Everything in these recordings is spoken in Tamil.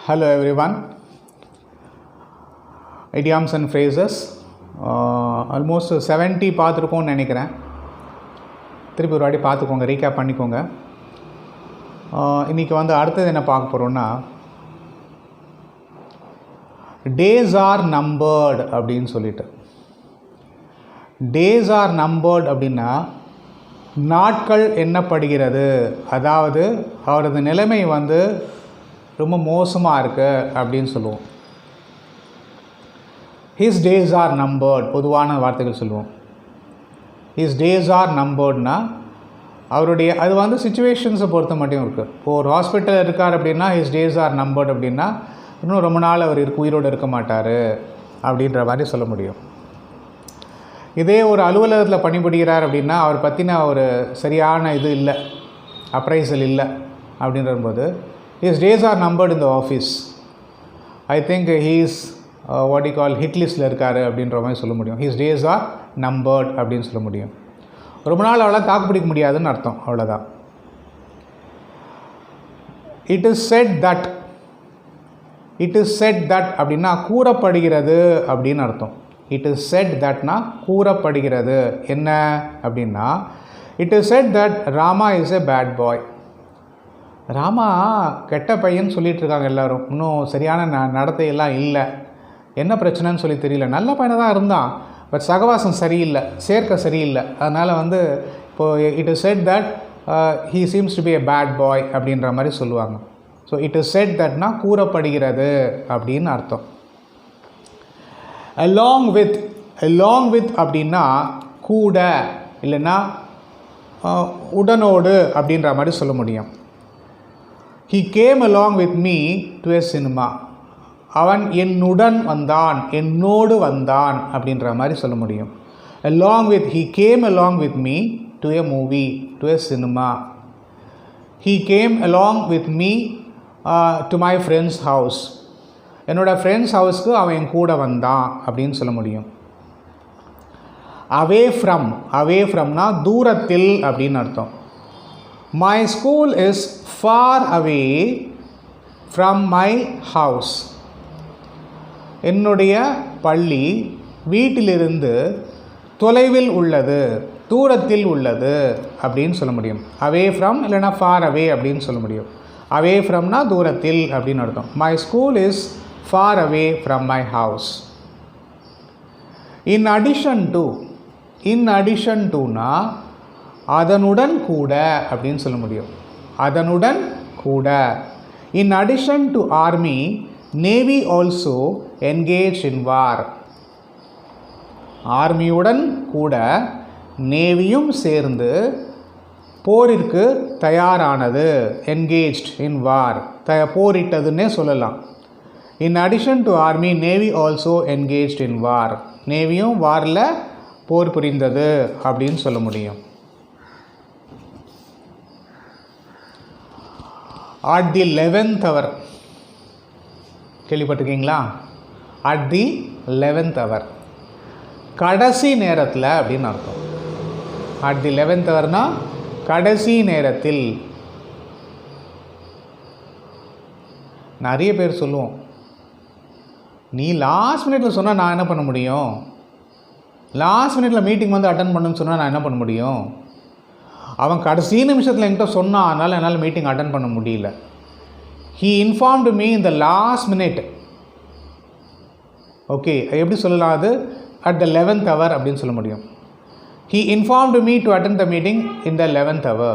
Hello everyone. Idioms and phrases. Almost 70 பார்த்துருக்கோன்னு நினைக்கிறேன். திருப்பி ஒரு வாட்டி பார்த்துக்கோங்க, ரீகேப் பண்ணிக்கோங்க. இன்றைக்கி அடுத்தது என்ன பார்க்க போகிறோன்னா, டேஸ் ஆர் நம்பர்டு அப்படின்னு சொல்லிட்டு. டேஸ் ஆர் நம்பர்டு அப்படின்னா நாட்கள் எண்ணப்படுகிறது, அதாவது அவரது நிலைமை ரொம்ப மோசமாக இருக்குது அப்படின்னு சொல்லுவோம். ஹிஸ் டேஸ் ஆர் நம்பர்ட், பொதுவான வார்த்தைகள் சொல்லுவோம். ஹிஸ் டேஸ் ஆர் நம்பர்ட்னா அவருடைய அது சிச்சுவேஷன்ஸை பொறுத்த மட்டும் இருக்குது. இப்போது ஒரு ஹாஸ்பிட்டல் இருக்கார் அப்படின்னா ஹிஸ் டேஸ் ஆர் நம்பர்ட் அப்படின்னா இன்னும் ரொம்ப நாள் அவர் உயிரோடு இருக்க மாட்டார் அப்படின்ற மாதிரி சொல்ல முடியும். இதே ஒரு அலுவலகத்தில் பணிபுரிகிறார் அப்படின்னா அவர் பற்றின ஒரு சரியான இது இல்லை, அப்ரைசல் இல்லை அப்படின்றபோது his days are numbered in the office. I think he is what you call hit listல இருக்காரு அப்படின்ற மாதிரி சொல்ல முடியும். his days are numbered அப்படின்னு சொல்ல முடியும். ரொம்ப நாள் அவளால் தாக்கு பிடிக்க முடியாதுன்னு அர்த்தம், அவ்வளோதான். it is said that அப்படின்னா கூறப்படுகிறது அப்படின்னு அர்த்தம். it is said thatனா கூறப்படுகிறது. என்ன அப்படின்னா it is said that Rama is a bad boy. Rama கெட்ட பையன்னு சொல்லிகிட்ருக்காங்க எல்லோரும். இன்னும் சரியான நடத்தையெல்லாம் இல்லை. என்ன பிரச்சனைன்னு சொல்லி தெரியல. நல்ல பையனை தான் இருந்தான், பட் சகவாசம் சரியில்லை, சேர்க்கை சரியில்லை. அதனால் இப்போது it is said that he seems to be a bad boy அப்படின்ற மாதிரி சொல்லுவாங்க. ஸோ இட் இஸ் செட் தட்னா கூறப்படுகிறது அப்படின்னு அர்த்தம். along with அப்படின்னா கூட, இல்லைன்னா உடனோடு அப்படின்ற மாதிரி சொல்ல முடியும். He came along with me to a cinema. அவன் என்னுடன் வந்தான், என்னோடு வந்தான் அப்படின்ற மாதிரி சொல்ல முடியும். he came along with me to a movie, to a cinema. He came along with me to my friend's house. என்னோட ஃப்ரெண்ட்ஸ் ஹவுஸ்க்கு அவன் என் கூட வந்தான் அப்படின்னு சொல்ல முடியும். away fromனா தூரத்தில் அப்படின்னு அர்த்தம். My school is far away from my house. என்னுடைய பள்ளி வீட்டிலிருந்து தொலைவில் உள்ளது, தூரத்தில் உள்ளது அப்படின்னு சொல்ல முடியும். away from இல்லைனா far away அப்படின்னு சொல்ல முடியும். away fromனா தூரத்தில் அப்படின்னு அர்த்தம். My school is far away from my house. in addition toனா அதனுடன் கூட அப்படின்னு சொல்ல முடியும். அதனுடன் கூட. in addition to army, navy also engaged in war. ஆர்மியுடன் கூட நேவியும் சேர்ந்து போரிற்கு தயாரானது. engaged in war, போரிட்டதுன்னே சொல்லலாம். in addition to army, navy also engaged in war. நேவியும் வாரில் போர் புரிந்தது அப்படின்னு சொல்ல முடியும். at the 11th hour, கேள்விப்பட்டிருக்கீங்களா? at the 11th hour, கடைசி நேரத்தில் அப்படின்னு அர்த்தம். at the 11th hourனா கடைசி நேரத்தில். நிறைய பேர் சொல்லுவோம், நீ லாஸ்ட் மினிட்ல சொன்னால் நான் என்ன பண்ண முடியும்? லாஸ்ட் மினிட்ல மீட்டிங் அட்டன் பண்ணுன்னு சொன்னால் நான் என்ன பண்ண முடியும்? அவன் கடைசி நிமிஷத்தில் என்கிட்ட சொன்னான், அதனால் என்னால் மீட்டிங் அட்டன் பண்ண முடியல. he informed me in the last minute. Okay, எப்படி சொல்லலாம்? அது at the 11th hour அப்படின்னு சொல்ல முடியும். he informed me to attend the meeting in the 11th hour.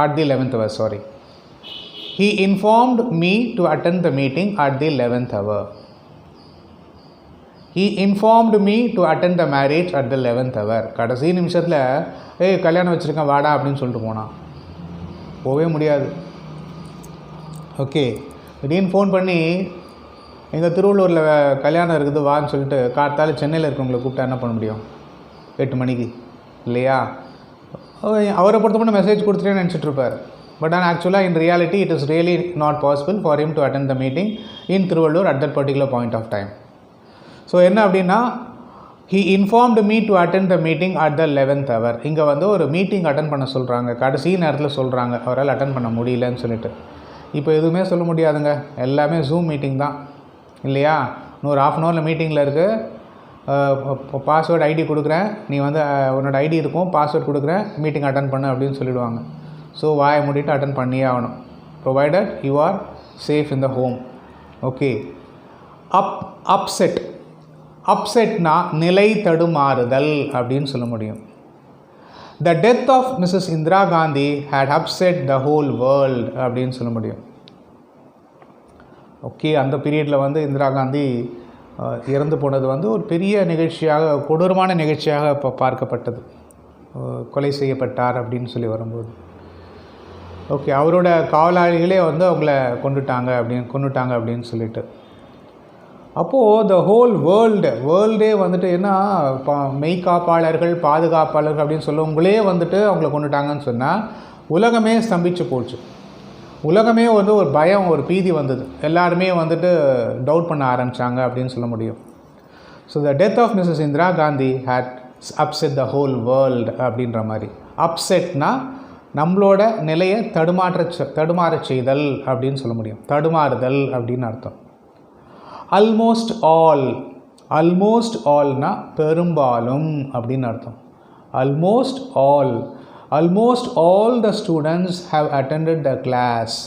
at the 11th hour, sorry. he informed me to attend the meeting at the 11th hour. he informed me to attend the marriage at the 11th hour. கடைசி நிமிஷத்தில் கல்யாணம் வச்சுருக்கேன் வாடா அப்படின்னு சொல்லிட்டு போனான். போகவே முடியாது. ஓகே, திடீர்னு ஃபோன் பண்ணி எங்கள் திருவள்ளூரில் கல்யாணம் இருக்குது வான்னு சொல்லிட்டு காத்தால சென்னையில் இருக்கவங்களை கூப்பிட்டா என்ன பண்ண முடியும்? 8 மணிக்கு இல்லையா? அவரை பொறுத்த மட்டும் மெசேஜ் கொடுத்துட்டேன்னு நினச்சிட்ருப்பார். பட் ஆனால் ஆக்சுவலாக in reality it is really not possible for him to attend the meeting in Thiruvallur at that particular point of time. So என்ன அப்படின்னா, he informed me to attend the meeting at the 11th hour. இங்கே ஒரு மீட்டிங் அட்டன் பண்ண சொல்கிறாங்க, கடைசி நேரத்தில் சொல்கிறாங்க, அவரால் அட்டன் பண்ண முடியலன்னு சொல்லிட்டு. இப்போ எதுவுமே சொல்ல முடியாதுங்க, எல்லாமே ஜூம் மீட்டிங் தான் இல்லையா. இன்னொரு ½ அன் ஹவரில் மீட்டிங்கில் இருக்குது, பாஸ்வேர்டு ஐடி கொடுக்குறேன், நீ வந்து உன்னோட ஐடி இருக்கும், பாஸ்வேர்டு கொடுக்குறேன், மீட்டிங் அட்டன் பண்ணு அப்படின்னு சொல்லிவிடுவாங்க. ஸோ வாயை மூடிட்டு அட்டன் பண்ணியே ஆகணும், provided you are safe in the home. Okay. Upset. அப்செட்னா நிலை தடுமாறுதல் அப்படின்னு சொல்ல முடியும். The death of Mrs. Indira Gandhi had upset the whole world அப்படின்னு சொல்ல முடியும். ஓகே, அந்த பீரியடில் வந்து இந்திரா காந்தி இறந்து போனது வந்து ஒரு பெரிய நிகழ்ச்சியாக, கொடூரமான நிகழ்ச்சியாக இப்போ பார்க்கப்பட்டது. கொலை செய்யப்பட்டார் அப்படின்னு சொல்லி வரும்போது, ஓகே, அவரோட காவலாளிகளே வந்து அவங்கள கொண்டுட்டாங்க அப்படின்னு சொல்லிட்டு, அப்போது த ஹோல் வேர்ல்டே வந்துட்டு என்ன, மெய்காப்பாளர்கள், பாதுகாப்பாளர்கள் அப்படின்னு சொல்லவங்களே வந்துட்டு அவங்கள கொண்டுட்டாங்கன்னு சொன்னால் உலகமே ஸ்தம்பிச்சு போச்சு. உலகமே வந்து ஒரு பயம், ஒரு பீதி வந்தது, எல்லாருமே வந்துட்டு டவுட் பண்ண ஆரம்பித்தாங்க அப்படின்னு சொல்ல முடியும். So the death of Mrs Indira Gandhi had upset the whole world அப்படின்ற மாதிரி. அப்செட்னா நம்மளோட நிலையை தடுமாறச் செய்தல் அப்படின்னு சொல்ல முடியும், தடுமாறுதல் அப்படின்னு அர்த்தம். ஆல்மோஸ்ட் ஆல்னா பெரும்பாலும் அப்படின்னு அர்த்தம். Almost all the students have attended the class.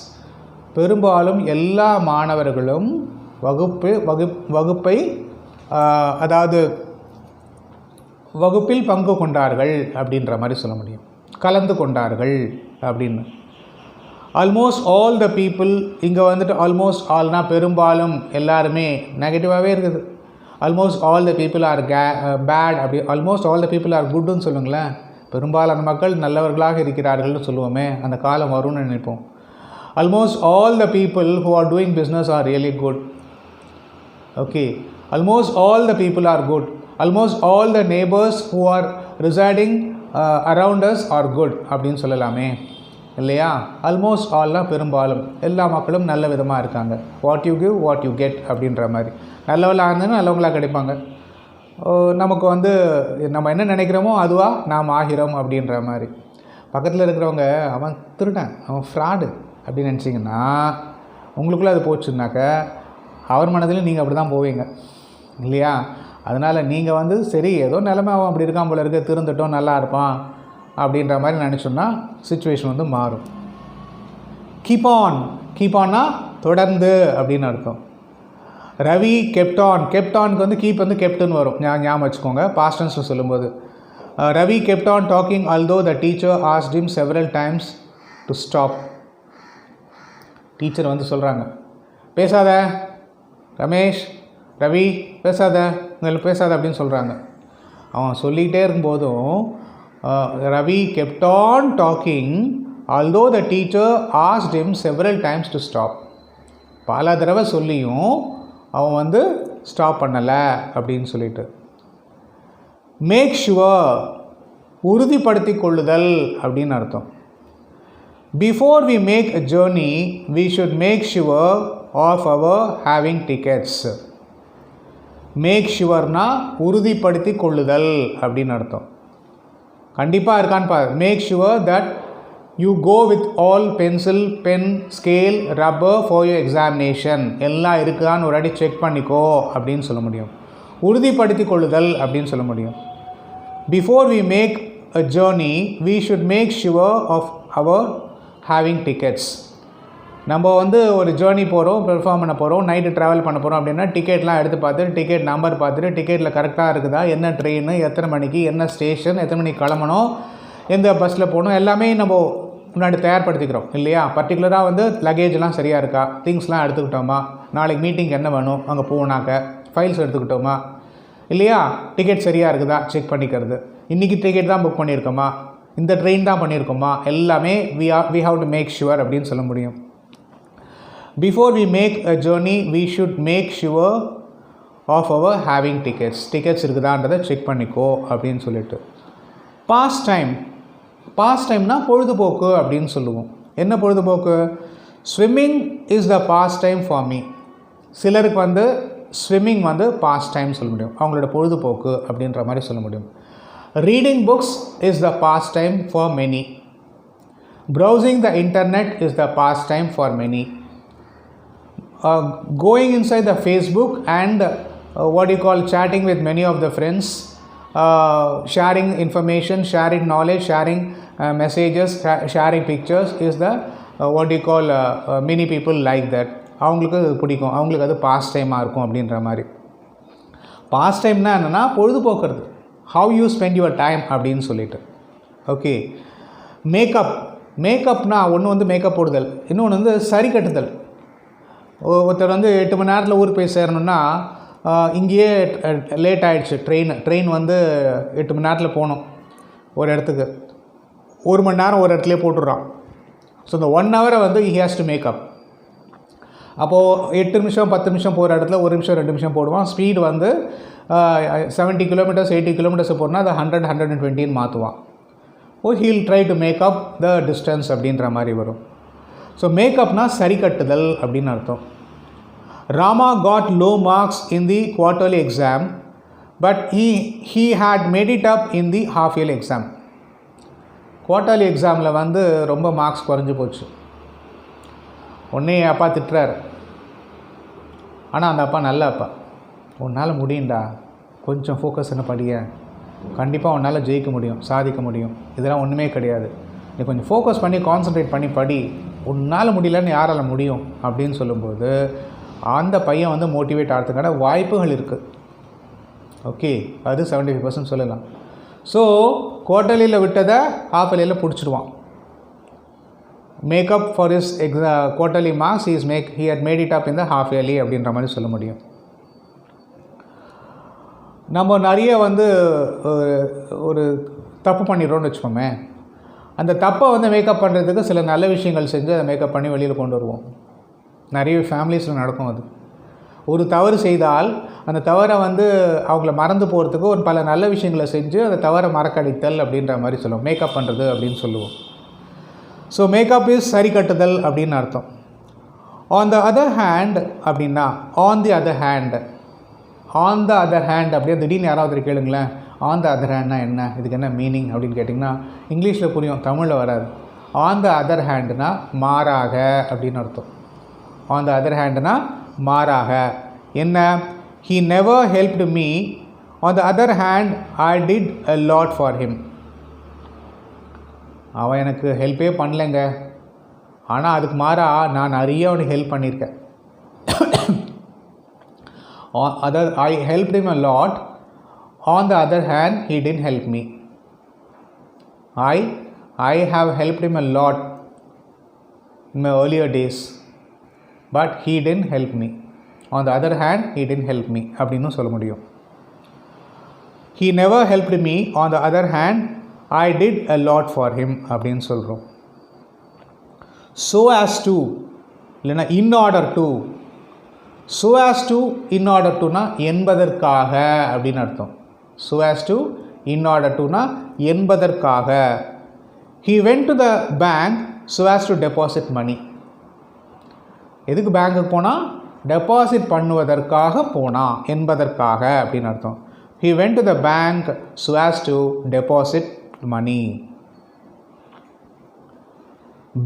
பெரும்பாலும் எல்லா மாணவர்களும் வகுப்பை அதாவது வகுப்பில் பங்கு கொண்டார்கள் அப்படின்ற மாதிரி சொல்ல முடியும், கலந்து கொண்டார்கள் அப்படின்னு. ஆல்மோஸ்ட் ஆல் த பீப்புள், இங்கே வந்துட்டு ஆல்மோஸ்ட் ஆல்னா பெரும்பாலும் எல்லாருமே நெகட்டிவாகவே இருக்குது. Almost all the people are bad அப்படி, almost all the people are குட்னு சொல்லுங்களேன். பெரும்பாலான மக்கள் நல்லவர்களாக இருக்கிறார்கள்னு சொல்லுவோமே, அந்த காலம் வரும்னு நினைப்போம். Almost all the people who are doing business are really good. Okay, almost all the people are good. Almost all the neighbours who are residing around us are good அப்படின்னு சொல்லலாமே இல்லையா. ஆல்மோஸ்ட் ஆல்னால் பெரும்பாலும் எல்லா மக்களும் நல்ல விதமாக இருக்காங்க. What you give what you get அப்படின்ற மாதிரி. நல்லவங்களாக இருந்ததுன்னா நல்லவங்களாக கிடைப்பாங்க. நமக்கு வந்து நம்ம என்ன நினைக்கிறோமோ அதுவாக நாம் ஆகிறோம் அப்படின்ற மாதிரி. பக்கத்தில் இருக்கிறவங்க அவன் திருடன், அவன் ஃப்ராடு அப்படின்னு நினச்சிங்கன்னா உங்களுக்குள்ளே அது போச்சுன்னாக்க அவர் மனதில் நீங்கள் அப்படி தான் போவீங்க இல்லையா. அதனால் நீங்கள் வந்து சரி ஏதோ நிலைமை அவன் அப்படி இருக்கான் போல இருக்க, திருந்துட்டோம் நல்லா இருப்பான் அப்படின்ற மாதிரி நினச்சோன்னா சிச்சுவேஷன் வந்து மாறும். கீப்பான்னா தொடர்ந்து அப்படின்னு அர்த்தம். ரவி கெப்டானுக்கு வந்து கீப் வந்து கெப்டுன்னு வரும், ஞாபகம் வச்சுக்கோங்க பாஸ்ட் டென்ஸில் சொல்லும்போது. Ravi kept on talking although the teacher asked him several times to stop. Teacher வந்து சொல்கிறாங்க, பேசாத ரமேஷ், ரவி பேசாத அப்படின்னு சொல்கிறாங்க. அவன் சொல்லிகிட்டே இருக்கும்போதும் Ravi kept on talking although the teacher asked him several times to stop. பல தடவை சொல்லியும் அவன் வந்து ஸ்டாப் பண்ணலை அப்படின்னு சொல்லிட்டு. மேக் ஷுவர் உறுதிப்படுத்தி கொள்ளுதல் அப்படின்னு அர்த்தம். Before we make a journey we should make sure of our having tickets. Make ஷுவர்னா உறுதிப்படுத்தி கொள்ளுதல் அப்படின்னு அர்த்தம். கண்டிப்பாக இருக்கான்னு பாரு. Make sure that you go with all pencil, pen, scale, rubber for your examination. எல்லாம் இருக்குதான்னு ஒரு அடி செக் பண்ணிக்கோ அப்படின்னு சொல்ல முடியும். உறுதிப்படுத்தி கொள்ளுதல் அப்படின்னு சொல்ல முடியும். Before we make a journey we should make sure of our having tickets. நம்ம வந்து ஒரு ஜேர்னி போகிறோம், பெர்ஃபார்ம் பண்ண போகிறோம், நைட்டு ட்ராவல் பண்ண போகிறோம் அப்படின்னா டிக்கெட்லாம் எடுத்து பார்த்துட்டு, டிக்கெட் நம்பர் பார்த்துட்டு, டிக்கெட்டில் கரெக்டாக இருக்குதா, என்ன ட்ரெயின், எத்தனை மணிக்கு, என்ன ஸ்டேஷன், எத்தனை மணிக்கு கிளம்பணும், எந்த பஸ்ஸில் போகணும், எல்லாமே நம்ம முன்னாடி தயார்படுத்திக்கிறோம் இல்லையா. பர்டிகுலராக வந்து லக்கேஜ்லாம் சரியாக இருக்கா, திங்ஸ்லாம் எடுத்துக்கிட்டோமா, நாளைக்கு மீட்டிங் என்ன வேணும் அங்கே போனாக்க, ஃபைல்ஸ் எடுத்துக்கிட்டோமா இல்லையா, டிக்கெட் சரியாக இருக்குதா செக் பண்ணிக்கிறது, இன்றைக்கி டிக்கெட் தான் புக் பண்ணியிருக்கோமா, இந்த ட்ரெயின் தான் பண்ணியிருக்கோமா, எல்லாமே we have to make sure அப்படின்னு சொல்ல முடியும். Before we make a journey we should make sure of our having tickets. Tickets இருக்குதான்றதை செக் பண்ணிக்கோ அப்படின்னு சொல்லிட்டு. பாஸ்ட் டைம்னா பொழுதுபோக்கு அப்படின்னு சொல்லுவோம். என்ன பொழுதுபோக்கு? Swimming is the pastime for me. சிலருக்கு வந்து ஸ்விம்மிங் வந்து பாஸ்ட் டைம் சொல்ல முடியும், அவங்களோட பொழுதுபோக்கு அப்படின்ற மாதிரி சொல்ல முடியும். Reading books is the pastime for many. Browsing the internet is the pastime for many. Going inside the Facebook and chatting with many of the friends, sharing information, sharing knowledge, sharing messages, sharing pictures is the many people like that. அவங்களுக்கு அது பிடிக்கும், அவங்களுக்கு அது பாஸ்ட் டைமாக இருக்கும் அப்படின்ற மாதிரி. பாஸ்ட் டைம்னா என்னென்னா பொழுதுபோக்குறது, how you spend your time அப்படின்னு சொல்லிட்டு. ஓகே, மேக்கப்னா ஒன்று மேக்கப் போடுதல், இன்னொன்று சரி கட்டுதல். ஒருத்தர் 8 மணி நேரத்தில் ஊருக்கு போய் சேரணுன்னா இங்கேயே லேட் ஆகிடுச்சு, ட்ரெயின் 8 மணி நேரத்தில் போகணும் ஒரு இடத்துக்கு, 1 மணி நேரம் ஒரு இடத்துலேயே போட்டுடுறான். ஸோ இந்த 1 ஹவரை ஹி ஹேஸ் டு மேக்கப். அப்போது 8 நிமிஷம் 10 நிமிஷம் போகிற இடத்துல 1 நிமிஷம் 2 நிமிஷம் போடுவான். ஸ்பீடு 70 கிலோமீட்டர்ஸ் 80 கிலோமீட்டர்ஸ் போனால் அதை 100-120 மாற்றுவான். He'll try to make up the distance அப்படின்ற மாதிரி வரும். ஸோ மேக்கப்னா சரி கட்டுதல் அப்படின்னு அர்த்தம். Rama got low marks in the quarterly exam but he had made it up in the half yearly exam. Quarterly எக்ஸாமில் ரொம்ப மார்க்ஸ் குறைஞ்சி போச்சு. உடனே அப்பா திட்டுறார். ஆனால் அந்த அப்பா நல்ல அப்பா, உன்னால் முடியும்டா, கொஞ்சம் ஃபோக்கஸ் என்ன படிய, கண்டிப்பாக உன்னால் ஜெயிக்க முடியும், சாதிக்க முடியும், இதெல்லாம் ஒன்றுமே கிடையாது, நீ கொஞ்சம் ஃபோக்கஸ் பண்ணி கான்சன்ட்ரேட் பண்ணி படி, உன்னால் முடியலன்னு யாரால் முடியும் அப்படின்னு சொல்லும்போது அந்த பையன் மோட்டிவேட் ஆகிறதுக்கான வாய்ப்புகள் இருக்குது. ஓகே, அது 75% சொல்லலாம். ஸோ குவார்ட்டர்லியில் விட்டதை ஹாஃப் இயர்லியில் பிடிச்சிடுவான். Make up for his quarterly marks he had made it up in the half yearly அப்படின்ற மாதிரி சொல்ல முடியும். நம்ம நிறைய ஒரு தப்பு பண்ணிடுறோன்னு வச்சுக்கோமே, அந்த தப்பை மேக்கப் பண்ணுறதுக்கு சில நல்ல விஷயங்கள் செஞ்சு அதை மேக்கப் பண்ணி வெளியில் கொண்டு வருவோம். நிறைய ஃபேமிலிஸில் நடக்கும். அது ஒரு தவறு செய்தால் அந்த தவறை அவங்கள மறந்து போகிறதுக்கு ஒரு பல நல்ல விஷயங்களை செஞ்சு அந்த தவறை மறக்கடித்தல் அப்படின்ற மாதிரி சொல்லுவோம், மேக்கப் பண்ணுறது அப்படின்னு சொல்லுவோம். ஸோ மேக்கப் இஸ் சரி கட்டுதல் அப்படின்னு அர்த்தம். ஆன் த அதர் ஹேண்ட் அப்படின்னா ஆன் தி அதர் ஹேண்ட் அப்படியே திடீர்னு யாராவது கேளுங்களேன், ஆன் த அதர் ஹேண்ட்னா என்ன, இதுக்கு என்ன மீனிங் அப்படின்னு கேட்டிங்கன்னா இங்கிலீஷில் புரியும், தமிழில் வராது. ஆன் த அதர் ஹேண்டுனா மாறாக அப்படின்னு அர்த்தம். ஆன் த அதர் ஹேண்டுனா மாறாக என்ன, he never helped me, on the other hand I did a lot for him. அவன் எனக்கு ஹெல்ப்பே பண்ணலைங்க, ஆனால் அதுக்கு மாறா நான் நிறைய அவனுக்கு ஹெல்ப் பண்ணியிருக்கேன். I helped him a lot, on the other hand he didn't help me. I have helped him a lot in my earlier days, but he didn't help me. On the other hand he didn't help me அப்படின்னு சொல்ல முடியும். He never helped me, on the other hand I did a lot for him அப்படின்னு சொல்கிறோம். So as to இல்லைனா in order to. So as to, in order toனா என்பதற்காக அப்படின்னு அர்த்தம். So as to, in order toனா என்பதற்காக. He went to the bank so as to deposit money. எதுக்கு பேங்க்குக்கு போனால், டெபாசிட் பண்ணுவதற்காக போனால், என்பதற்காக அப்படின்னு அர்த்தம். He went to the bank so as to deposit money.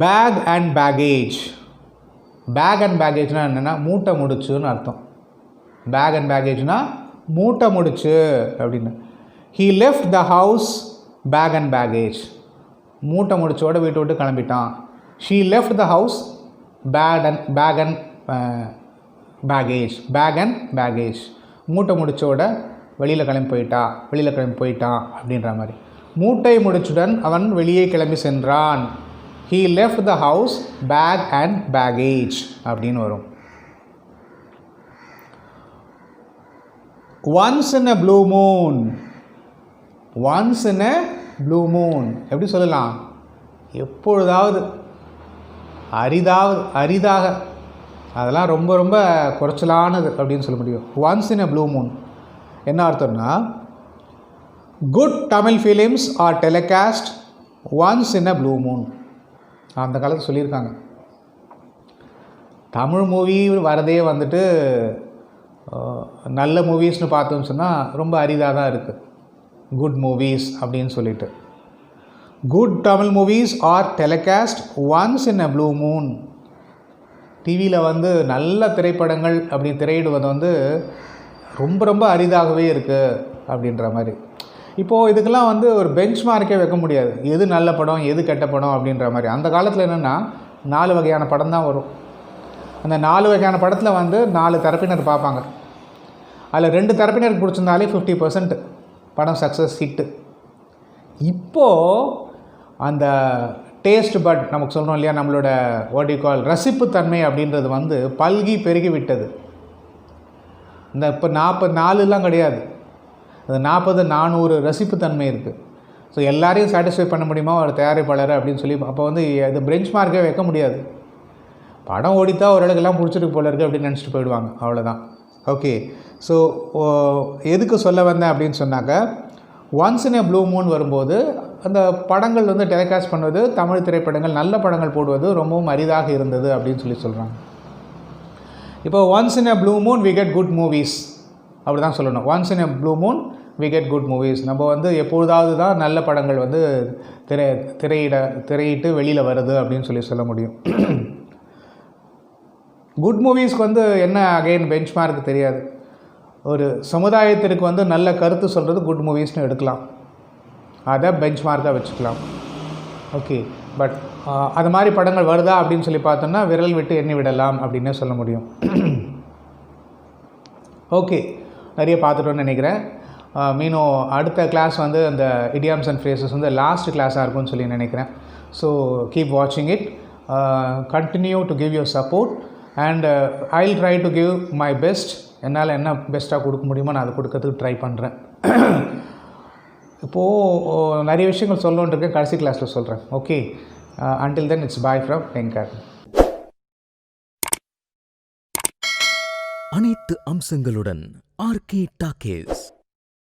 Bag and baggage. Bag and பேக்கேஜ்னால் என்னென்னா மூட்டை முடிச்சுன்னு அர்த்தம். பேக் அண்ட் பேக்கேஜ்னா மூட்டை முடிச்சு அப்படின்னு. He left the house bag and baggage. மூட்டை முடிச்சோட வீட்டை விட்டு கிளம்பிட்டான். She left the house bag and baggage. மூட்டை முடிச்சோட வெளியில் கிளம்பி போயிட்டான் அப்படின்ற மாதிரி. மூட்டை முடிச்சுடன் அவன் வெளியே கிளம்பி சென்றான். He left the house bag and baggage அப்படின்னு வரும். Once in a blue moon. Once in a blue moon எப்படி சொல்லலாம், எப்பொழுதாவது, அரிதாக, அதெல்லாம் ரொம்ப ரொம்ப குறைச்சலானது அப்படின்னு சொல்ல முடியும். Once in a blue moon என்ன அர்த்தம்னா, good Tamil films are telecast once in a blue moon. அந்த காலத்தில் சொல்லியிருக்காங்க. தமிழ் மூவி வரதே நல்ல மூவிஸ்னு பார்த்தோம்னு சொன்னால் ரொம்ப அரிதாக தான் இருக்குது, குட் மூவிஸ் அப்படின்னு சொல்லிட்டு. Good Tamil movies are telecast once in a blue moon. டிவியில் வந்து நல்ல திரைப்படங்கள் அப்படி திரையிடுவது வந்து ரொம்ப ரொம்ப அரிதாகவே இருக்குது அப்படின்ற மாதிரி. இப்போது இதுக்கெல்லாம் வந்து ஒரு பெஞ்ச் மார்க்கே வைக்க முடியாது, எது நல்ல படம் எது கெட்ட படம் அப்படின்ற மாதிரி. அந்த காலத்தில் என்னென்னா 4 வகையான படம் தான் வரும். அந்த 4 வகையான படத்தில் வந்து 4 தரப்பினர் பார்ப்பாங்க. அதில் 2 தரப்பினருக்கு பிடிச்சிருந்தாலே 50% படம் சக்ஸஸ் ஹிட்டு. இப்போது அந்த டேஸ்ட் பட் நமக்கு சொல்கிறோம் இல்லையா, நம்மளோட வாட் யூ கால் ரசிப்புத்தன்மை அப்படின்றது வந்து பல்கி பெருகி விட்டது. இந்த இப்போ 44லாம் கிடையாது, அது 40 400 ரசிப்புத்தன்மை இருக்குது. ஸோ எல்லாரையும் சாட்டிஸ்ஃபை பண்ண முடியுமா ஒரு தயாரிப்பாளர் அப்படின்னு சொல்லி அப்போ வந்து இது பெஞ்ச் மார்க்கே வைக்க முடியாது. படம் ஓடித்தா ஓரளவுக்கெல்லாம் பிடிச்சிருக்கு போல இருக்குது அப்படின்னு நினச்சிட்டு போயிடுவாங்க, அவ்வளோதான். ஓகே, ஸோ எதுக்கு சொல்ல வந்தேன் அப்படின்னு சொன்னாக்க, once in a blue Moon வரும்போது அந்த படங்கள் வந்து டெலிகாஸ்ட் பண்ணுவது, தமிழ் திரைப்படங்கள் நல்ல படங்கள் போடுவது ரொம்பவும் அரிதாக இருந்தது அப்படின்னு சொல்லி சொல்கிறாங்க. இப்போ once in a blue moon we get good movies அப்படி தான் சொல்லணும். Once in a blue moon we get good movies. நம்ம வந்து எப்பொழுதாவது தான் நல்ல படங்கள் வந்து திரையிட்டு வெளியில் வருது அப்படின்னு சொல்லி சொல்ல முடியும். குட் மூவிஸ்க்கு வந்து என்ன அகைன் பெஞ்ச் மார்க் தெரியாது. ஒரு சமுதாயத்திற்கு வந்து நல்ல கருத்து சொல்கிறது குட் மூவிஸ்னு எடுக்கலாம், அதை பெஞ்ச் மார்க்காக வச்சுக்கலாம். ஓகே, பட் அது மாதிரி படங்கள் வருதா அப்படின்னு சொல்லி பார்த்தோம்னா விரல் விட்டு எண்ணி விடலாம் அப்படின்னே சொல்ல முடியும். ஓகே, நிறைய பார்த்துட்டோன்னு நினைக்கிறேன். மீனும் அடுத்த கிளாஸ் வந்து அந்த இடியாம்ஸ் அண்ட் ஃப்ரேசஸ் வந்து லாஸ்ட் கிளாஸாக இருக்கும்னு சொல்லி நினைக்கிறேன். ஸோ கீப் வாட்சிங் it, continue to give your support and I will try to give my best. என்னால் என்ன பெஸ்ட்டாக கொடுக்க முடியுமோ நான் அதை கொடுக்கறதுக்கு ட்ரை பண்ணுறேன். இப்போது நிறைய விஷயங்கள் சொல்லணுன்னு இருக்கேன், கடைசி கிளாஸில் சொல்கிறேன். Okay, until then it's bye from Venkat. அனைத்து அம்சங்களுடன் ஆர்கே டாக்கீஸ்.